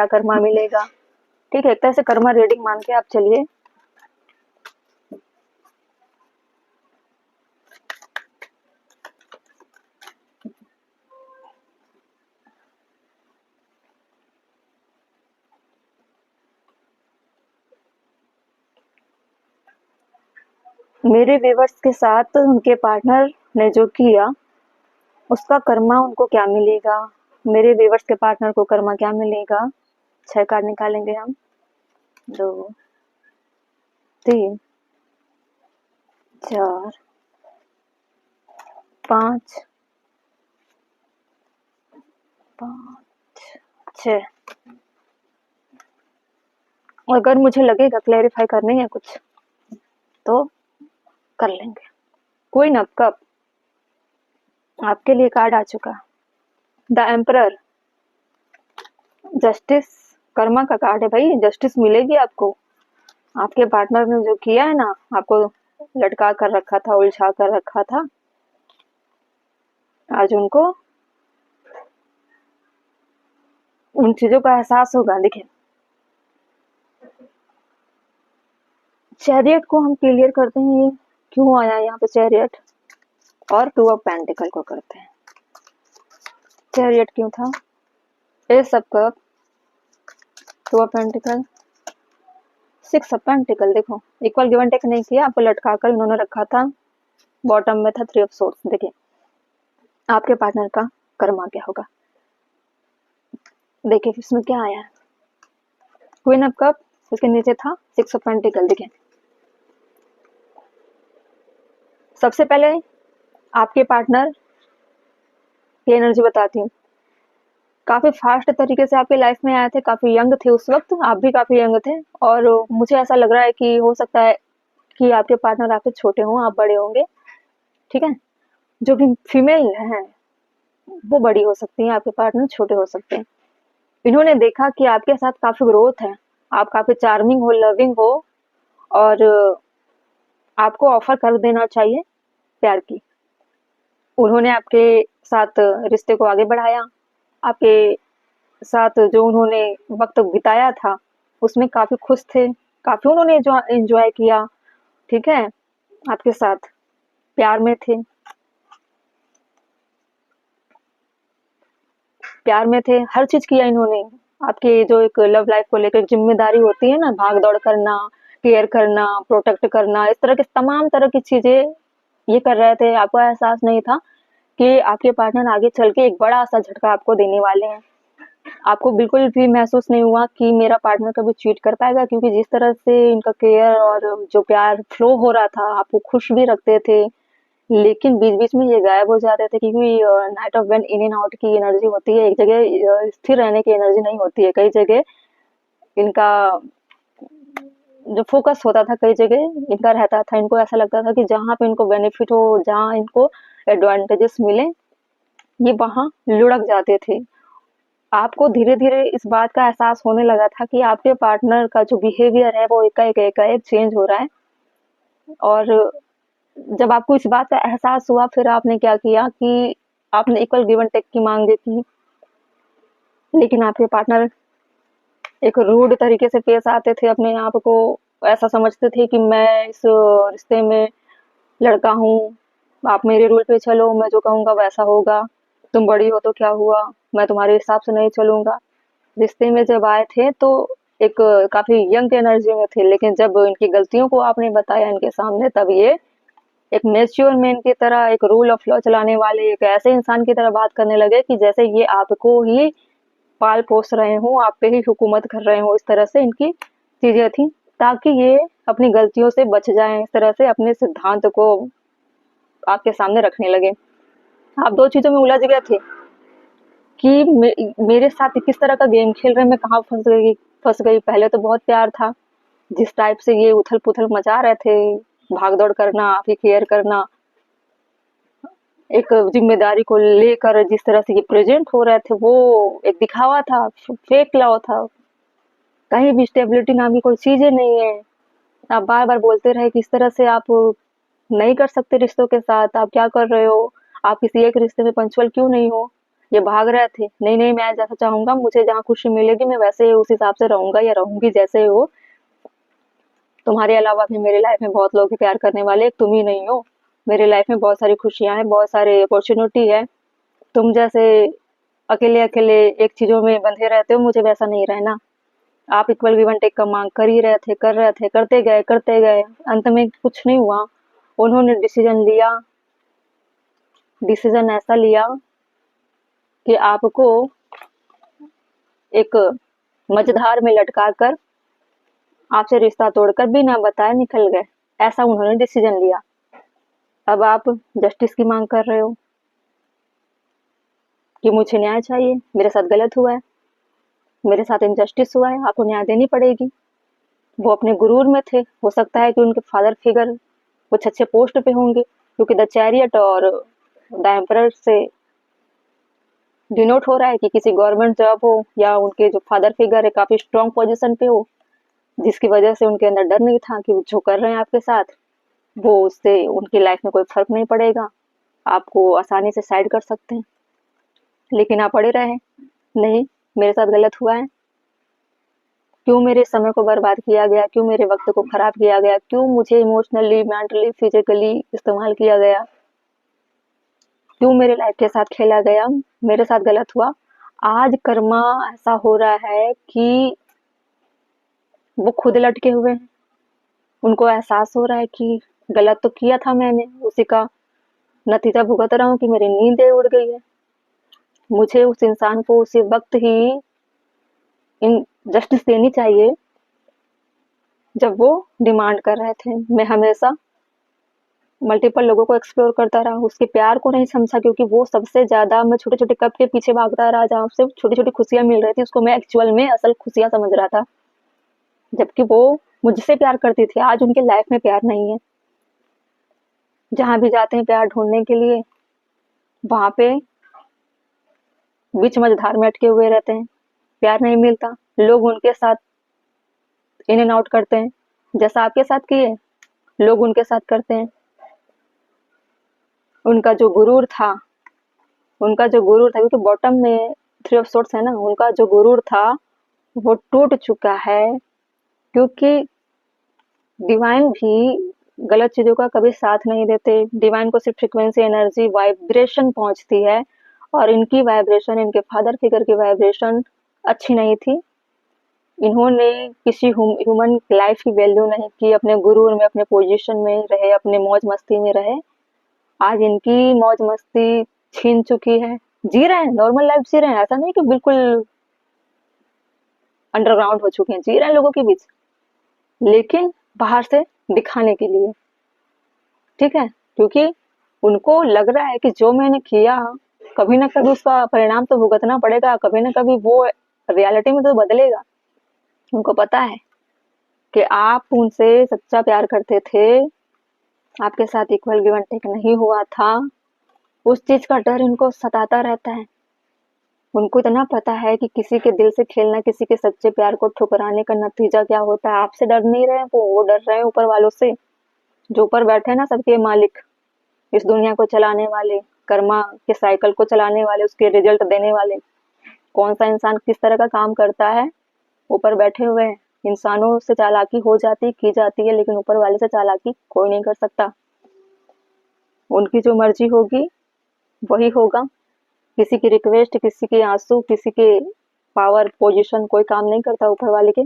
क्या कर्मा मिलेगा। ठीक है, एक तरह से कर्मा रीडिंग मान के आप चलिए। मेरे व्यूवर्स के साथ उनके पार्टनर ने जो किया उसका कर्मा उनको क्या मिलेगा, मेरे व्यूवर्स के पार्टनर को कर्मा क्या मिलेगा। 6 कार्ड निकालेंगे हम। 2 3 4 5 6। अगर मुझे लगेगा क्लैरिफाई करनी है कुछ तो कर लेंगे। क्वीन ऑफ कप आपके लिए कार्ड आ चुका। द एम्परर, जस्टिस कर्मा का कार्ड है भाई। जस्टिस मिलेगी आपको। आपके पार्टनर ने जो किया है ना, आपको लटका कर रखा था, उलझा कर रखा था, आज उनको उन चीजों का एहसास होगा। देखिए, चैरियट को हम क्लियर करते हैं। ये क्यों आया यहाँ पे चैरियट, और 2 ऑफ पेंटिकल को करते हैं। चैरियट क्यों था, S of cup, 2 of pentacle, 6 of pentacle. देखो, इक्वल गिव एंड टेक नहीं किया, आपको लटका कर उन्होंने रखा था। बॉटम में था 3 ऑफ सोर्स। देखिए आपके पार्टनर का कर्मा क्या होगा। देखिए इसमें क्या आया, क्वीन ऑफ कप, उसके नीचे था 6 ऑफ पेंटिकल। देखिए सबसे पहले आपके पार्टनर की एनर्जी बताती हूँ। काफी फास्ट तरीके से आपकी लाइफ में आए थे, काफी यंग थे उस वक्त, आप भी काफी यंग थे, और मुझे ऐसा लग रहा है कि हो सकता है कि आपके पार्टनर आपसे छोटे हों, आप बड़े होंगे। ठीक है, जो भी फीमेल है वो बड़ी हो सकती है, आपके पार्टनर छोटे हो सकते हैं। इन्होंने देखा कि आपके साथ काफी ग्रोथ है, आप काफी चार्मिंग हो, लविंग हो, और आपको ऑफर कर देना चाहिए प्यार की। उन्होंने आपके साथ रिश्ते को आगे बढ़ाया, आपके साथ जो उन्होंने वक्त बिताया था उसमें काफी खुश थे, काफी उन्होंने एंजॉय किया। ठीक है, आपके साथ प्यार में थे, प्यार में थे, हर चीज किया इन्होंने। आपके जो एक लव लाइफ को लेकर जिम्मेदारी होती है ना, भाग दौड़ करना, केयर करना, प्रोटेक्ट करना, इस तरह के तमाम तरह की चीजें ये कर रहे थे। आपको एहसास नहीं था कि आपके पार्टनर आगे चल के एक बड़ा सा झटका आपको देने वाले हैं। आपको बिल्कुल भी महसूस नहीं हुआ कि मेरा पार्टनर कभी चीट कर पाएगा, क्योंकि जिस तरह से इनका केयर और जो प्यार फ्लो हो रहा था, आपको खुश भी रखते थे, लेकिन बीच-बीच में ये गायब हो जाते थे, क्योंकि night of when in and out की एनर्जी होती है, एक जगह स्थिर रहने की एनर्जी नहीं होती है। कई जगह इनका जो फोकस होता था, कई जगह इनका रहता था। इनको ऐसा लगता था कि जहाँ पे इनको बेनिफिट हो, जहाँ इनको एडवांटेजेस मिले, ये वहाँ लुढ़क जाते थे। आपको धीरे-धीरे इस बात का एहसास होने लगा था कि आपके पार्टनर का जो बिहेवियर है वो एकाएक चेंज हो रहा है, और जब आपको इस बात का एहसास हुआ, फिर आपने क्या किया कि आपने इक्वल गिव एंड टेक की मांग की, लेकिन आपके पार्टनर एक रूड तरीके से पेश आते थे, अपने आप को ऐसा समझते थे कि मैं इस रिश्ते में लड़का हूँ, आप मेरे रूल पे चलो, मैं जो कहूँगा वैसा होगा, तुम बड़ी हो तो क्या हुआ, मैं तुम्हारे हिसाब से नहीं चलूंगा। रिश्ते में जब आए थे तो एक काफी यंग एनर्जी में थे, लेकिन जब इनकी गलतियों को आपने बताया इनके सामने, तब ये एक मैच्योर मैन की तरह, एक रूल ऑफ लॉ चलाने वाले एक ऐसे इंसान की तरह बात करने लगे कि जैसे ये आपको ही पाल पोस रहे हों, आप पे ही हुकूमत कर रहे हों। इस तरह से इनकी चीजें थी, ताकि ये अपनी गलतियों से बच जाएं, इस तरह से अपने सिद्धांत को आपके सामने रखने लगे। आप 2 चीजों में उलझ गए थे कि मेरे साथ किस तरह का गेम खेल रहे हैं, मैं कहाँ फंस गई। पहले तो बहुत प्यार था, जिस टाइप से ये उथल पुथल मचा रहे थे, भाग दौड़ करना, आपकी केयर करना, एक जिम्मेदारी को लेकर जिस तरह से ये प्रेजेंट हो रहे थे, वो एक दिखावा था, फेक लव था। कहीं भी स्टेबिलिटी नाम की कोई चीज ही नहीं है। आप बार बार बोलते रहे कि इस तरह से आप नहीं कर सकते रिश्तों के साथ, आप क्या कर रहे हो, आप किसी एक रिश्ते में पंचुअल क्यों नहीं हो। ये भाग रहे थे, नहीं नहीं मैं जैसा चाहूंगा, मुझे जहाँ खुशी मिलेगी मैं वैसे उस हिसाब से रहूंगा या रहूंगी जैसे हो। तुम्हारे अलावा भी मेरी लाइफ में बहुत लोग हैं प्यार करने वाले, एक तुम ही नहीं हो। मेरी लाइफ में बहुत सारी खुशियां हैं, बहुत सारे अपॉर्चुनिटी है। तुम जैसे अकेले अकेले एक चीजों में बंधे रहते हो, मुझे वैसा नहीं रहना। आप इक्वल गिव एंड टेक का मांग कर ही रहे थे, कर रहे थे, करते गए, अंत में कुछ नहीं हुआ। उन्होंने डिसीजन लिया, डिसीजन ऐसा लिया कि आपको एक मझधार में लटका कर, आपसे रिश्ता तोड़कर बिना बताए निकल गए। ऐसा उन्होंने डिसीजन लिया। अब आप जस्टिस की मांग कर रहे हो कि मुझे न्याय चाहिए, मेरे साथ गलत हुआ है, मेरे साथ इनजस्टिस हुआ है, आपको न्याय देनी पड़ेगी। वो अपने गुरूर में थे, हो सकता है कि उनके फादर फिगर कुछ अच्छे पोस्ट पे होंगे, क्योंकि द चैरियट और द एम्परर से डिनोट हो रहा है कि किसी गवर्नमेंट जॉब हो या उनके जो फादर फिगर है काफी स्ट्रांग पोजीशन पे हो, जिसकी वजह से उनके अंदर डर नहीं था कि वो जो कर रहे हैं आपके साथ वो उससे उनकी लाइफ में कोई फर्क नहीं पड़ेगा, आपको आसानी से साइड कर सकते हैं। लेकिन आप अड़े रहे, नहीं मेरे साथ गलत हुआ है, क्यों मेरे समय को बर्बाद किया गया, क्यों मेरे वक्त को खराब किया गया, क्यों मुझे इमोशनली मेंटली फिजिकली इस्तेमाल किया गया, क्यों मेरे लाइफ के साथ खेला गया, मेरे साथ गलत हुआ। आज कर्मा ऐसा हो रहा है कि वो खुद लटके हुए हैं, उनको एहसास हो रहा है कि गलत तो किया था मैंने, उसी का नतीजा भुगत रहा हूँ कि मेरी नींदें उड़ गई है। मुझे उस इंसान को उसी वक्त ही इन जस्टिस देनी चाहिए जब वो डिमांड कर रहे थे। मैं हमेशा मल्टीपल लोगों को एक्सप्लोर करता रहा, उसके प्यार को नहीं समझा, क्योंकि वो सबसे ज्यादा, मैं छोटे छोटे कप के पीछे भागता रहा जहाँ से छोटी छोटी खुशियां मिल रही थी, उसको मैं एक्चुअल में असल खुशियां समझ रहा था, जबकि वो मुझसे प्यार करती थी। आज उनके लाइफ में प्यार नहीं है, जहाँ भी जाते हैं प्यार ढूंढने के लिए वहां पे बीच मझधार में अटके हुए रहते हैं, प्यार नहीं मिलता। लोग उनके साथ इन एंड आउट करते हैं, जैसा आपके साथ किए लोग उनके साथ करते हैं। उनका जो गुरूर था, उनका जो गुरूर था, क्योंकि बॉटम में थ्री ऑफ सोर्ट्स है ना, उनका जो गुरूर था वो टूट चुका है, क्योंकि डिवाइन भी गलत चीजों का कभी साथ नहीं देते। डिवाइन को सिर्फ फ्रीक्वेंसी, एनर्जी, वाइब्रेशन पहुंचती है, और इनकी वाइब्रेशन, इनके फादर फिगर की वाइब्रेशन अच्छी नहीं थी। इन्होंने किसी ह्यूमन लाइफ की वैल्यू नहीं की, अपने गुरूर में, अपने पोजीशन में रहे, अपने मौज मस्ती में रहे। आज इनकी मौज मस्ती छीन चुकी है, जी रहे हैं नॉर्मल लाइफ जी रहे हैं, ऐसा नहीं कि बिल्कुल अंडरग्राउंड हो चुके हैं, जी रहे हैं लोगों के बीच, लेकिन बाहर से दिखाने के लिए, ठीक है, क्योंकि उनको लग रहा है कि जो मैंने किया कभी ना कभी उसका परिणाम तो भुगतना पड़ेगा, कभी ना कभी वो रियलिटी में तो बदलेगा। उनको पता है कि आप उनसे सच्चा प्यार करते थे, आपके साथ इक्वल गिव एंड टेक नहीं हुआ था, उस चीज का डर इनको सताता रहता है। उनको इतना पता है कि किसी के दिल से खेलना, किसी के सच्चे प्यार को ठुकराने का नतीजा क्या होता है। आपसे डर नहीं रहे वो डर रहे हैं ऊपर वालों से, जो ऊपर बैठे हैं ना, सबके मालिक, इस दुनिया को चलाने वाले, कर्मा के साइकिल को चलाने वाले, उसके रिजल्ट देने वाले। कौन सा इंसान किस तरह का काम करता है, ऊपर बैठे हुए हैं। इंसानों से चालाकी हो जाती, की जाती है, लेकिन ऊपर वाले से चालाकी कोई नहीं कर सकता। उनकी जो मर्जी होगी वही होगा। किसी की रिक्वेस्ट, किसी के आंसू, किसी के पावर पोजीशन कोई काम नहीं करता ऊपर वाले के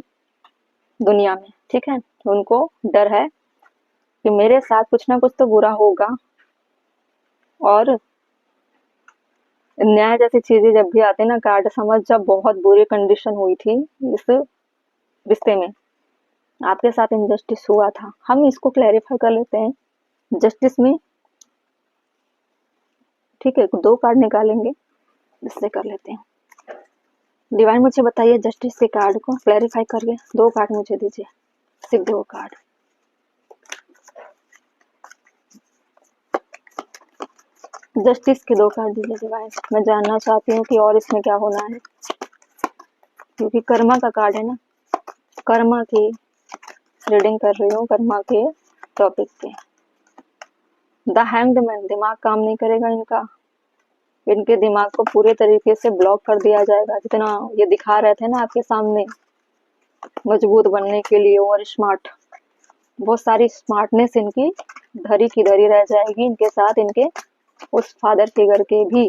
दुनिया में, ठीक है। उनको डर है कि मेरे साथ कुछ ना कुछ तो बुरा होगा, और न्याय जैसी चीजें जब भी आती है ना, कार्ड समझ, जब बहुत बुरी कंडीशन हुई थी इस रिश्ते में, आपके साथ इनजस्टिस हुआ था, हम इसको क्लैरिफाई कर लेते हैं जस्टिस में, ठीक है। दो कार्ड निकालेंगे, इससे कर लेते हैं। डिवाइन मुझे बताइए जस्टिस के कार्ड को क्लैरिफाई करिए, दो कार्ड मुझे दीजिए, सिर्फ दो कार्ड। जस्टिस के दो कार्ड दीजिए डिवाइन, मैं जानना चाहती हूँ कि और इसमें क्या होना है, क्योंकि कर्मा का कार्ड है ना, कर्मा की रीडिंग कर रही हूँ, कर्मा के टॉपिक पे। द हैंग्ड मैन, दिमाग काम नहीं करेगा इनका, इनके दिमाग को पूरे तरीके से ब्लॉक कर दिया जाएगा। जितना ये दिखा रहे थे ना आपके सामने मजबूत बनने के लिए और स्मार्ट, बहुत सारी स्मार्टनेस इनकी धरी की धरी रह जाएगी इनके साथ, इनके उस फादर फिगर के भी।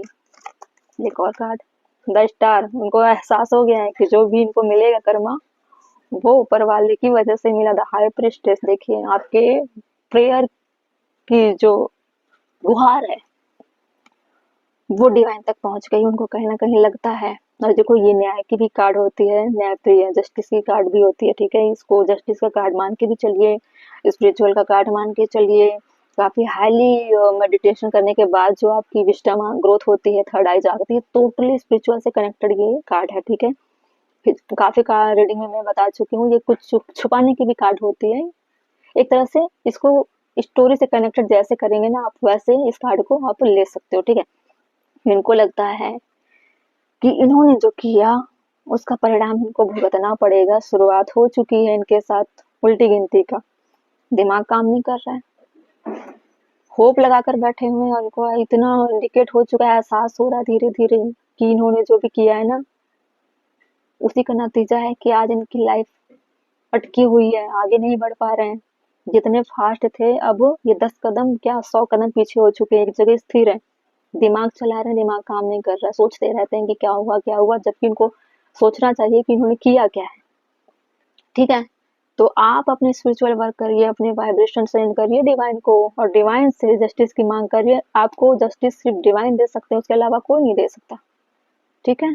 एक और कार्ड, द स्टार। उनको एहसास हो गया है कि जो भी इनको मिलेगा कर्मा वो ऊपर वाले की वजह से मिला। द हाई प्रिस्टेस, देखिए आपके प्रेयर की जो गुहार है वो डिवाइन तक पहुंच गई, उनको कहीं ना कहीं लगता है। और देखो ये न्याय की भी कार्ड होती है, न्यायप्रिय, जस्टिस की कार्ड भी होती है, ठीक है। इसको जस्टिस का कार्ड मान के भी चलिए, स्पिरिचुअल का कार्ड मान के चलिए। काफी हाईली मेडिटेशन करने के बाद जो आपकी विस्डम ग्रोथ होती है, थर्ड आई जागती है, टोटली स्पिरिचुअल से कनेक्टेड ये कार्ड है, ठीक है। फिर काफी कार्ड रीडिंग में मैं बता चुकी हूँ, ये कुछ छुपाने की भी कार्ड होती है। एक तरह से इसको स्टोरी से कनेक्टेड जैसे करेंगे ना आप, वैसे इस कार्ड को आप ले सकते हो, ठीक है। इनको लगता है कि इन्होंने जो किया उसका परिणाम इनको भुगतना पड़ेगा। शुरुआत हो चुकी है इनके साथ उल्टी गिनती का, दिमाग काम नहीं कर रहा है, होप लगाकर बैठे हुए हैं। उनको इतना इंडिकेट हो चुका है, एहसास हो रहा है धीरे धीरे कि इन्होंने जो भी किया है ना उसी का नतीजा है कि आज इनकी लाइफ अटकी हुई है, आगे नहीं बढ़ पा रहे हैं। जितने फास्ट थे अब ये 10 कदम क्या 100 कदम पीछे हो चुके हैं, एक जगह स्थिर है। दिमाग चला रहे हैं, दिमाग काम नहीं कर रहा है, सोचते रहते हैं कि क्या हुआ, जबकि इनको सोचना चाहिए कि इन्होंने किया क्या है, ठीक है। तो आप अपने स्पिरिचुअल वर्क करिए, अपने वाइब्रेशन सेंड करिए डिवाइन को, और डिवाइन से जस्टिस की मांग करिए। आपको जस्टिस सिर्फ डिवाइन दे सकते हैं, उसके अलावा कोई नहीं दे सकता, ठीक है।